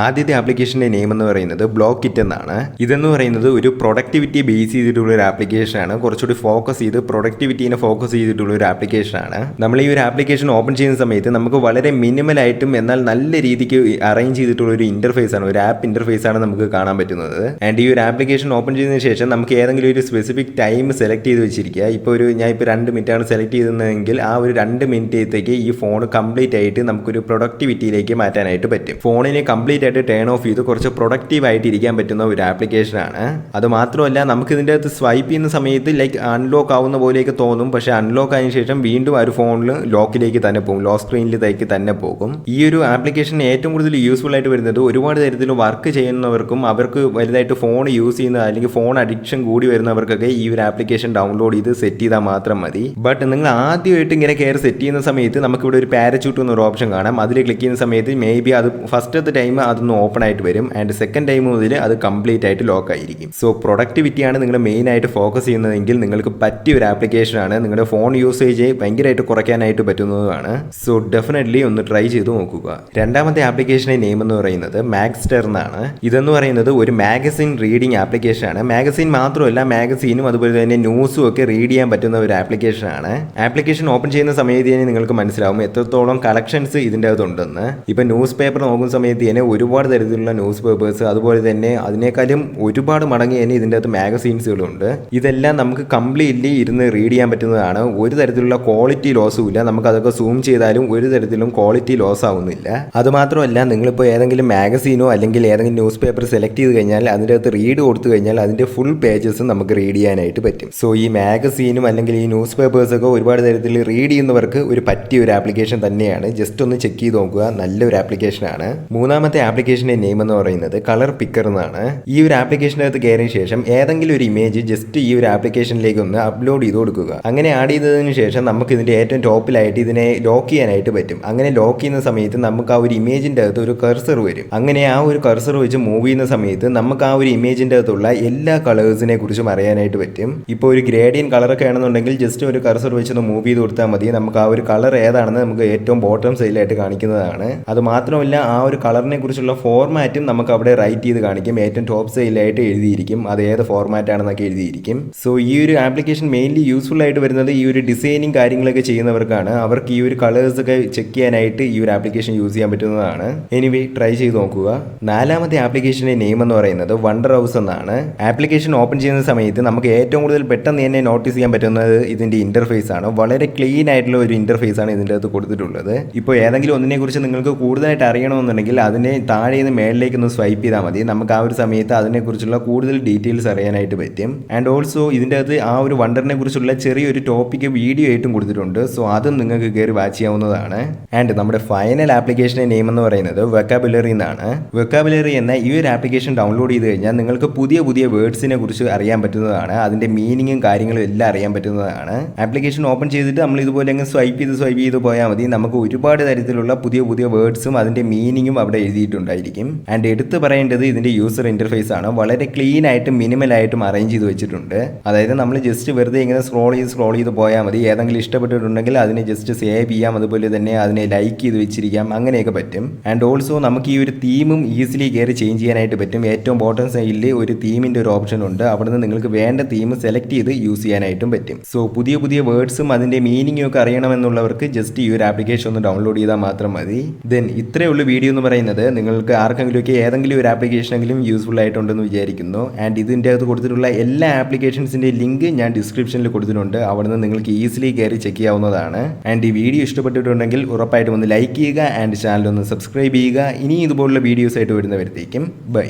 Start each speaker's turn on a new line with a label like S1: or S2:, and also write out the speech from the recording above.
S1: ആദ്യത്തെ ആപ്ലിക്കേഷൻ്റെ നെയിം എന്ന് പറയുന്നത് ബ്ലോക്കിറ്റ് എന്നാണ്. ഇതെന്ന് പറയുന്നത് ഒരു പ്രൊഡക്ടിവിറ്റി ബേസ് ചെയ്തിട്ടുള്ള ഒരു ആപ്ലിക്കേഷനാണ്. കുറച്ചുകൂടി ഫോക്കസ് ചെയ്ത് പ്രൊഡക്ടിവിറ്റീനെ ഫോക്കസ് ചെയ്തിട്ടുള്ള ഒരു ആപ്ലിക്കേഷനാണ്. നമ്മൾ ഈ ഒരു ആപ്ലിക്കേഷൻ ഓപ്പൺ ചെയ്യുന്ന സമയത്ത് നമുക്ക് വളരെ മിനിമലായിട്ടും എന്നാൽ നല്ല രീതിക്ക് അറേഞ്ച് ചെയ്തിട്ടുള്ള ഒരു ഇന്റർഫേസ് ആണ്, ഒരു ആപ്പ് ഇന്റർഫേസ് ആണ് നമുക്ക് കാണാൻ പറ്റുന്നത്. ആൻഡ് ഈ ഒരു ആപ്ലിക്കേഷൻ ഓപ്പൺ ചെയ്തതിനു ശേഷം നമുക്ക് ഏതെങ്കിലും ഒരു സ്പെസിഫിക് ടൈം സെലക്ട് ചെയ്ത് വെച്ചിരിക്കുക. ഞാൻ ഇപ്പോൾ 2 മിനിറ്റാണ് സെലക്ട് ചെയ്തതെങ്കിൽ ആ ഒരു 2 മിനിറ്റത്തേക്ക് ഈ ഫോൺ കംപ്ലീറ്റ് ആയിട്ട് നമുക്കൊരു പ്രൊഡക്ടിവിറ്റിയിലേക്ക് മാറ്റാനായിട്ട് പറ്റും. ഫോണിനെ കംപ്ലീറ്റ് ആയിട്ട് ടേൺ ഓഫ് ചെയ്ത് കുറച്ച് പ്രൊഡക്റ്റീവ് ആയിട്ട് ഇരിക്കാൻ പറ്റുന്ന ഒരു ആപ്ലിക്കേഷനാണ്. അത് മാത്രമല്ല നമുക്ക് ഇതിൻ്റെ അകത്ത് സ്വൈപ്പ് ചെയ്യുന്ന സമയത്ത് അൺലോക്ക് ആവുന്ന പോലെയൊക്കെ തോന്നും. പക്ഷേ അൺലോക്ക് ആയതിനു ശേഷം വീണ്ടും ആ ഒരു ഫോണിൽ ലോക്കിലേക്ക് തന്നെ പോകും, ലോക്ക് സ്ക്രീനിലേക്ക് തന്നെ പോകും. ഈ ഒരു ആപ്ലിക്കേഷൻ ഏറ്റവും കൂടുതൽ യൂസ്ഫുൾ ആയിട്ട് വരുന്നത് ഒരുപാട് തരത്തിൽ വർക്ക് ചെയ്യുന്നവർക്കും അവർക്ക് വലുതായിട്ട് ഫോൺ യൂസ് ചെയ്യുന്ന അല്ലെങ്കിൽ ഫോൺ അഡിക്ഷൻ കൂടി വരുന്നവർക്കൊക്കെ ഈ ഒരു ആപ്ലിക്കേഷൻ ഡൗൺലോഡ് ചെയ്ത് സെറ്റ് ചെയ്താൽ മാത്രം മതി. ബട്ട് നിങ്ങൾ ആദ്യമായിട്ട് ഇങ്ങനെ കയറി സെറ്റ് ചെയ്യുന്ന സമയത്ത് നമുക്കിവിടെ ഒരു പാരച്യൂട്ട് എന്നൊരു ഓപ്ഷൻ കാണാം. അതിൽ ക്ലിക്ക് ചെയ്യുന്ന സമയത്ത് മേ ബി അത് ഫസ്റ്റത്തെ ടൈം അതൊന്ന് ഓപ്പൺ ആയിട്ട് വരും. ആൻഡ് സെക്കൻഡ് ടൈം മുതൽ അത് കംപ്ലീറ്റ് ആയിട്ട് ലോക്ക് ആയിരിക്കും. സോ പ്രൊഡക്ടിവിറ്റിയാണ് നിങ്ങൾ മെയിൻ ആയിട്ട് ഫോക്കസ് ചെയ്യുന്നതെങ്കിൽ നിങ്ങൾക്ക് പറ്റിയ ഒരു ആപ്ലിക്കേഷനാണ്. നിങ്ങളുടെ ഫോൺ യൂസേജ് ഭയങ്കരമായിട്ട് കുറയ്ക്കാനായിട്ട് പറ്റുന്നതാണ്. സോ ഡെഫിനറ്റ്ലി ഒന്ന് ട്രൈ ചെയ്ത് നോക്കുക. രണ്ടാമത്തെ ആപ്ലിക്കേഷൻ്റെ നെയിം എന്ന് പറയുന്നത് മാക്സ്റ്റർ എന്നാണ്. ഇതെന്ന് പറയുന്നത് ഒരു മാഗസിൻ റീഡിംഗ് ആപ്ലിക്കേഷനാണ്. മാഗസിൻ മാത്രമല്ല, മാഗസീനും അതുപോലെ തന്നെ ന്യൂസും ഒക്കെ റീഡ് ചെയ്യാൻ പറ്റുന്ന ഒരു ആപ്ലിക്കേഷനാണ്. ആപ്ലിക്കേഷൻ ഓപ്പൺ ചെയ്യുന്ന സമയത്ത് തന്നെ നിങ്ങൾക്ക് മനസ്സിലാവും എത്രത്തോളം കളക്ഷൻസ് ഇതിൻ്റെ അകത്തുണ്ടെന്ന്. ഇപ്പം ന്യൂസ് പേപ്പർ നോക്കുന്ന സമയത്ത് തന്നെ ഒരുപാട് തരത്തിലുള്ള ന്യൂസ് പേപ്പേഴ്സ്, അതുപോലെ തന്നെ അതിനേക്കാളും ഒരുപാട് മടങ്ങി തന്നെ ഇതിൻ്റെ അകത്ത് മാഗസീൻസുകളുണ്ട്. ഇതെല്ലാം നമുക്ക് കംപ്ലീറ്റ്ലി ഇരുന്ന് റീഡ് ചെയ്യാൻ പറ്റുന്നതാണ്. ഒരു തരത്തിലുള്ള ക്വാളിറ്റി ലോസും ഇല്ല. നമുക്ക് അതൊക്കെ സൂം ചെയ്താലും ഒരു തരത്തിലും ക്വാളിറ്റി ലോസ് ആവുന്നില്ല. അതുമാത്രമല്ല, നിങ്ങളിപ്പോൾ ഏതെങ്കിലും മാഗസീനോ അല്ലെങ്കിൽ ഏതെങ്കിലും ന്യൂസ് പേപ്പർ സെലക്ട് ചെയ്ത് കഴിഞ്ഞാൽ അതിൻ്റെ അകത്ത് റീഡ് കൊടുത്തു കഴിഞ്ഞാൽ അതിൻ്റെ ഫുൾ പേജസ് നമുക്ക് റീഡ് ചെയ്യാനായിട്ട് പറ്റും. സോ ഈ മാഗസീനും അല്ലെങ്കിൽ ഈ ന്യൂസ് പേപ്പേഴ്സൊക്കെ ഒരുപാട് തരത്തിൽ റീഡ് ചെയ്യുന്നവർക്ക് ഒരു പറ്റിയ ഒരു ആപ്ലിക്കേഷൻ തന്നെയാണ്. ജസ്റ്റ് ഒന്ന് ചെക്ക് ചെയ്ത് നോക്കുക, നല്ലൊരു ആപ്ലിക്കേഷനാണ്. മൂന്നാമത്തെ ആപ്ലിക്കേഷൻ്റെ നെയിം എന്ന് പറയുന്നത് കളർ പിക്കർ എന്നാണ്. ഈ ഒരു ആപ്ലിക്കേഷനകത്ത് കയറിയ ശേഷം ഏതെങ്കിലും ഒരു ഇമേജ് ജസ്റ്റ് ഈ ഒരു ആപ്ലിക്കേഷനിലേക്ക് ഒന്ന് അപ്ലോഡ് ചെയ്ത് കൊടുക്കുക. അങ്ങനെ ആഡ് ചെയ്തതിനു ശേഷം നമുക്ക് ഇതിൻ്റെ ഏറ്റവും ടോപ്പിലായിട്ട് ഇതിനെ ലോക്ക് ചെയ്യാനായിട്ട് പറ്റും. അങ്ങനെ ലോക്ക് ചെയ്യുന്ന സമയത്ത് നമുക്ക് ആ ഒരു ഇമേജിൻ്റെ അകത്ത് ഒരു കർസർ വരും. അങ്ങനെ ആ ഒരു കർസർ വെച്ച് മൂവ് ചെയ്യുന്ന സമയത്ത് നമുക്ക് ആ ഒരു ഇമേജിൻ്റെ അകത്തുള്ള എല്ലാ കളേഴ്സിനെ കുറിച്ചും അറിയാനായിട്ട് പറ്റും. ഇപ്പോൾ ഒരു ഗ്രേഡിയൻ കളറൊക്കെ ആണെന്നുണ്ടെങ്കിൽ ജസ്റ്റ് ഒരു കർസർ വെച്ചൊന്ന് മൂവ് ചെയ്ത് കൊടുത്താൽ മതി. നമുക്ക് ആ ഒരു കളർ ഏതാണെന്ന് നമുക്ക് ഏറ്റവും ബോട്ടം സൈഡിലായിട്ട് കാണിക്കുന്നതാണ്. അത് മാത്രമല്ല, ആ ഒരു കളറിനെ കുറിച്ചുള്ള ഫോർമാറ്റും നമുക്ക് അവിടെ റൈറ്റ് ചെയ്ത് കാണിക്കും. ഏറ്റവും ടോപ്പ് സൈഡിലായിട്ട് എഴുതിയിരിക്കും അത് ഏത് ഫോർമാറ്റ് ആണെന്നൊക്കെ എഴുതിയിരിക്കും. സോ ഈ ഒരു ആപ്ലിക്കേഷൻ മെയിൻലി യൂസ്ഫുൾ ആയിട്ട് വരുന്നത് ഈ ഒരു ഡിസൈനിങ് കാര്യങ്ങളൊക്കെ ചെയ്യുന്നവർക്കാണ്. അവർക്ക് ഈ ഒരു കളേഴ്സ് ഒക്കെ ചെക്ക് ചെയ്യാനായിട്ട് ഈ ഒരു ആപ്ലിക്കേഷൻ യൂസ് ചെയ്യാൻ പറ്റുന്നതാണ്. എനിവേ ട്രൈ ചെയ്ത് നോക്കുക. നാലാമത്തെ ആപ്ലിക്കേഷൻ്റെ നെയിം എന്ന് പറയുന്നത് വണ്ടർ ഹൗസ് എന്നാണ്. ആപ്ലിക്കേഷൻ ഓപ്പൺ ചെയ്യുന്ന സമയത്ത് നമുക്ക് ഏറ്റവും കൂടുതൽ പെട്ടെന്ന് തന്നെ നോട്ടീസ് ചെയ്യാൻ പറ്റുന്നത് ഇതിൻ്റെ ഇന്റർഫേസ് ആണ്. വളരെ ക്ലീൻ ആയിട്ടുള്ള ഒരു ഇന്റർഫേസ് ആണ് ഇതിൻ്റെ അകത്ത് കൊടുത്തിട്ടുള്ളത്. ഇപ്പോൾ ഏതെങ്കിലും ഒന്നിനെ കുറിച്ച് നിങ്ങൾക്ക് കൂടുതലായിട്ട് അറിയണമെന്നുണ്ടെങ്കിൽ അതിനെ താഴെ നിന്ന് മേളിലേക്ക് ഒന്ന് സ്വൈപ്പ് ചെയ്താൽ മതി. നമുക്ക് ആ ഒരു സമയത്ത് അതിനെക്കുറിച്ചുള്ള കൂടുതൽ ഡീറ്റെയിൽസ് അറിയാനായിട്ട് പറ്റും. ആൻഡ് ഓൾസോ ഇതിൻ്റെ അകത്ത് ആ ഒരു വണ്ടറിനെ കുറിച്ചുള്ള ചെറിയൊരു ടോപ്പിക്ക് വീഡിയോ ആയിട്ടും കൊടുത്തിട്ടുണ്ട്. സോ അതും നിങ്ങൾക്ക് കയറി വാച്ച് ചെയ്യാവുന്നതാണ്. ആൻഡ് നമ്മുടെ ഫൈനൽ ആപ്ലിക്കേഷൻ്റെ നെയിം എന്ന് പറയുന്നത് വെക്കാബുലറി എന്നാണ്. വെക്കാബുലറി എന്ന ഈ ഒരു ആപ്ലിക്കേഷൻ ഡൗൺലോഡ് ചെയ്ത് കഴിഞ്ഞാൽ നിങ്ങൾക്ക് പുതിയ പുതിയ വേർഡ്സിനെ കുറിച്ച് അറിയാൻ പറ്റുന്നതാണ്. അതിൻ്റെ മീനിങ്ങും കാര്യങ്ങളും എല്ലാം അറിയാൻ പറ്റുന്നതാണ്. ആപ്ലിക്കേഷൻ ഓപ്പൺ ചെയ്തിട്ട് നമ്മൾ ഇതുപോലെ അങ്ങ് സ്വൈപ്പ് ചെയ്ത് പോയാൽ മതി. നമുക്ക് ഒരുപാട് തരത്തിലുള്ള പുതിയ പുതിയ വേർഡ്സും അതിൻ്റെ മീനിങ്ങും അവിടെ എഴുതിയിട്ടുണ്ടായിരിക്കും. ആൻഡ് എടുത്ത് പറയേണ്ടത് ഇതിൻ്റെ യൂസർ ഇൻ്റർഫേസ് ആണ്. വളരെ ക്ലീൻ ആയിട്ടും മിനിമൽ ആയിട്ടും അറേഞ്ച് ചെയ്ത് വെച്ചിട്ടുണ്ട്. അതായത് നമ്മൾ ജസ്റ്റ് വെറുതെ ഇങ്ങനെ സ്ക്രോൾ ചെയ്ത് പോയാൽ മതി. ഏതെങ്കിലും ഇഷ്ടപ്പെട്ടിട്ടുണ്ടെങ്കിൽ അതിനെ ജസ്റ്റ് സേവ് ചെയ്യാം, അതുപോലെ തന്നെ അതിനെ ലൈക്ക് ചെയ്ത് വെച്ചിരിക്കാം, അങ്ങനെയൊക്കെ പറ്റും. ആൻഡ് ഓൾസോ നമുക്ക് ഈ ഒരു തീമും ഈസിലി കയറി ചേഞ്ച് ചെയ്യാനായിട്ട് പറ്റും. ഏറ്റവും ബോട്ടം സൈഡിൽ ഒരു തീമിൻ്റെ ഒരു ഓപ്ഷൻ ഉണ്ട്. അവിടുന്ന് നിങ്ങൾക്ക് വേണ്ട തീം സെലക്ട് ചെയ്ത് യൂസ് ചെയ്യാനായിട്ടും പറ്റും. സോ പുതിയ പുതിയ വേർഡ്സും അതിൻ്റെ മീനിങ്ങും ഒക്കെ അറിയണമെന്നുള്ളവർക്ക് ജസ്റ്റ് ഈ ഒരു ആപ്ലിക്കേഷൻ ഒന്ന് ഡൗൺലോഡ് ചെയ്താൽ മാത്രം മതി. ദെൻ ഇത്രയേ ഉള്ളൂ വീഡിയോ എന്ന് പറയുന്നത്. നിങ്ങൾക്ക് ആർക്കെങ്കിലുമൊക്കെ ഏതെങ്കിലും ഒരു ആപ്ലിക്കേഷനെങ്കിലും യൂസ്ഫുൾ ആയിട്ടുണ്ടെന്ന് വിചാരിക്കുന്നു. ആൻഡ് ഇതിൻ്റെ അകത്ത് കൊടുത്തിട്ടുള്ള എല്ലാ ആപ്ലിക്കേഷൻസിൻ്റെ ലിങ്ക് ഞാൻ ഡിസ്ക്രിപ്ഷനിൽ കൊടുത്തിട്ടുണ്ട്. അവിടുന്ന് നിങ്ങൾക്ക് ഈസിലി കയറി ചെക്ക് ചെയ്യാവുന്നതാണ്. ആൻഡ് ഈ വീഡിയോ ഇഷ്ടപ്പെട്ടിട്ടുണ്ടെങ്കിൽ ഉറപ്പായിട്ടും ഒന്ന് ലൈക്ക് ചെയ്യുക ആൻഡ് ചാനൽ ഒന്ന് സബ്സ്ക്രൈബ് ചെയ്യുക. ഇനി ഇതുപോലുള്ള വീഡിയോസ് ആയിട്ട് വരുന്നവരത്തേക്കും ബൈ.